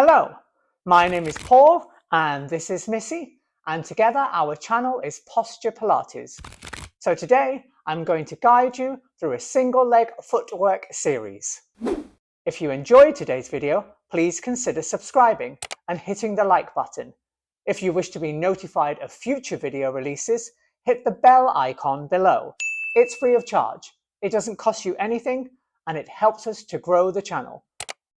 Hello, my name is Paul and this is Missy, and together our channel is Posture Pilates. So today I'm going to guide you through a single leg footwork series. If you enjoyed today's video, please consider subscribing and hitting the like button. If you wish to be notified of future video releases, hit the bell icon below. It's free of charge, it doesn't cost you anything, and it helps us to grow the channel.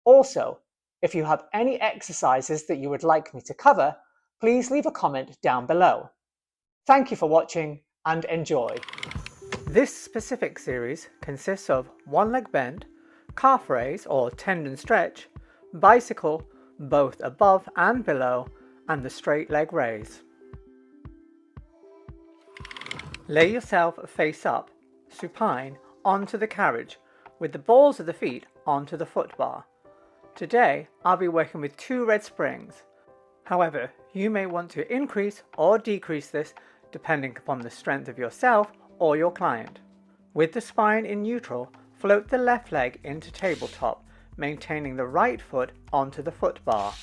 Also, if you have any exercises that you would like me to cover, please leave a comment down below. Thank you for watching and enjoy. This specific series consists of one leg bend, calf raise or tendon stretch, bicycle both above and below, and the straight leg raise. Lay yourself face up, supine, onto the carriage with the balls of the feet onto the foot bar. Today I'll be working with 2 red springs. However, you may want to increase or decrease this depending upon the strength of yourself or your client. With the spine in neutral, float the left leg into tabletop, maintaining the right foot onto the foot bar.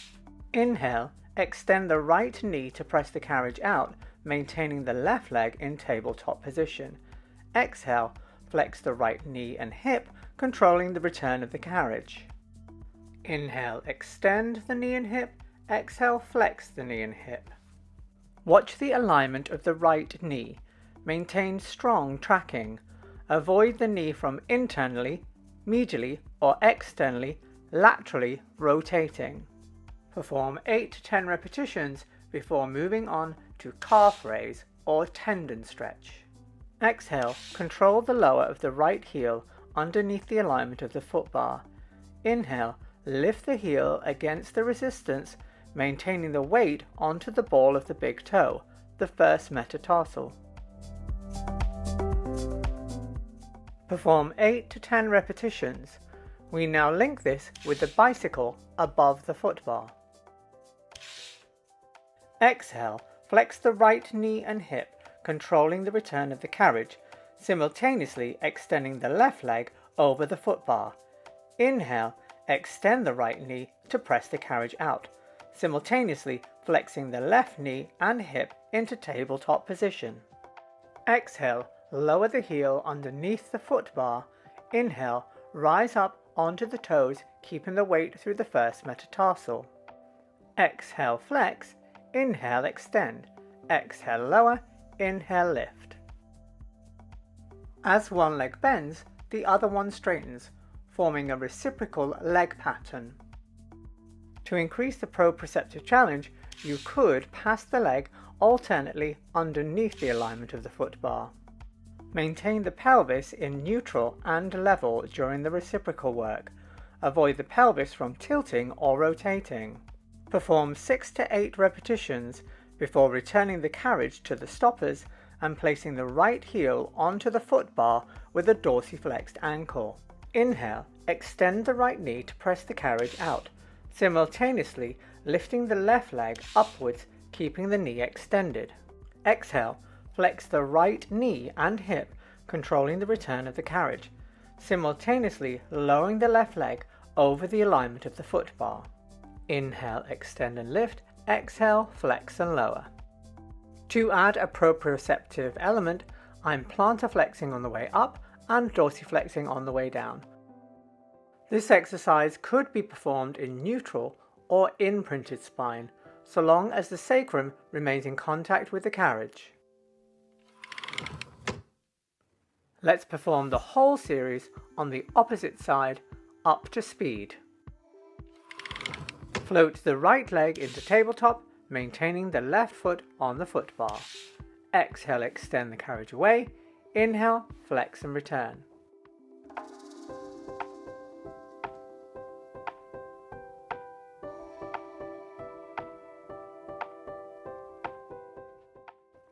Inhale, extend the right knee to press the carriage out, maintaining the left leg in tabletop position. Exhale, flex the right knee and hip, controlling the return of the carriage. Inhale, extend the knee and hip. Exhale, flex the knee and hip. Watch the alignment of the right knee. Maintain strong tracking. Avoid the knee from internally, medially or externally, laterally rotating. Perform 8 to 10 repetitions before moving on to calf raise or tendon stretch. Exhale, control the lower of the right heel underneath the alignment of the foot bar. Inhale, lift the heel against the resistance, maintaining the weight onto the ball of the big toe, the first metatarsal. Perform 8 to 10 repetitions. We now link this with the bicycle above the foot bar. Exhale, flex the right knee and hip, controlling the return of the carriage, simultaneously extending the left leg over the foot bar. Inhale, extend the right knee to press the carriage out, simultaneously flexing the left knee and hip into tabletop position. Exhale, lower the heel underneath the foot bar. Inhale, rise up onto the toes, keeping the weight through the first metatarsal. Exhale, flex. Inhale, extend. Exhale, lower. Inhale, lift. As one leg bends, the other one straightens, forming a reciprocal leg pattern. To increase the proprioceptive challenge, you could pass the leg alternately underneath the alignment of the foot bar. Maintain the pelvis in neutral and level during the reciprocal work. Avoid the pelvis from tilting or rotating. Perform 6 to 8 repetitions before returning the carriage to the stoppers and placing the right heel onto the foot bar with a dorsiflexed ankle. Inhale, extend the right knee to press the carriage out, simultaneously lifting the left leg upwards, keeping the knee extended. Exhale, flex the right knee and hip, controlling the return of the carriage, simultaneously lowering the left leg over the alignment of the foot bar. Inhale, extend and lift. Exhale, flex and lower. To add a proprioceptive element, I'm plantar flexing on the way up and dorsiflexing on the way down. This exercise could be performed in neutral or imprinted spine, so long as the sacrum remains in contact with the carriage. Let's perform the whole series on the opposite side up to speed. Float the right leg into tabletop, maintaining the left foot on the foot bar. Exhale, extend the carriage away. Inhale, flex and return.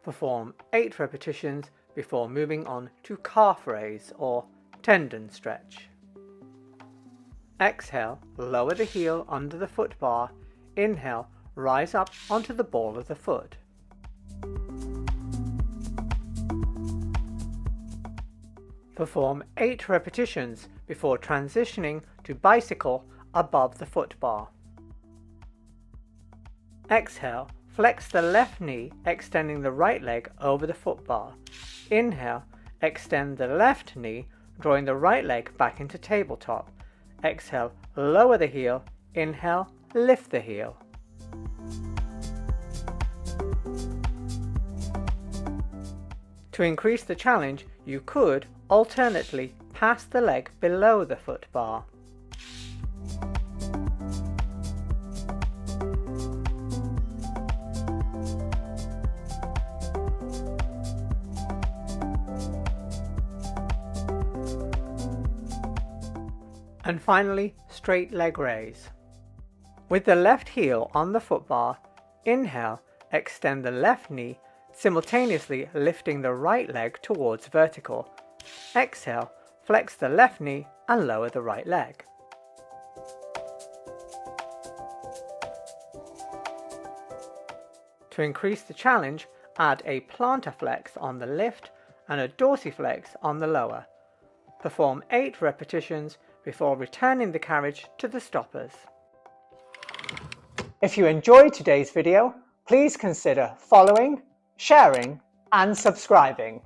Perform 8 repetitions before moving on to calf raise or tendon stretch. Exhale, lower the heel under the foot bar. Inhale, rise up onto the ball of the foot. Perform 8 repetitions before transitioning to bicycle above the foot bar. Exhale, flex the left knee, extending the right leg over the foot bar. Inhale, extend the left knee, drawing the right leg back into tabletop. Exhale, lower the heel. Inhale, lift the heel. To increase the challenge, you could alternately pass the leg below the foot bar. And finally, straight leg raise. With the left heel on the foot bar, inhale, extend the left knee, simultaneously lifting the right leg towards vertical. Exhale, flex the left knee and lower the right leg. To increase the challenge, add a plantar flex on the lift and a dorsiflex on the lower. Perform 8 repetitions before returning the carriage to the stoppers. If you enjoyed today's video, please consider following, sharing and subscribing.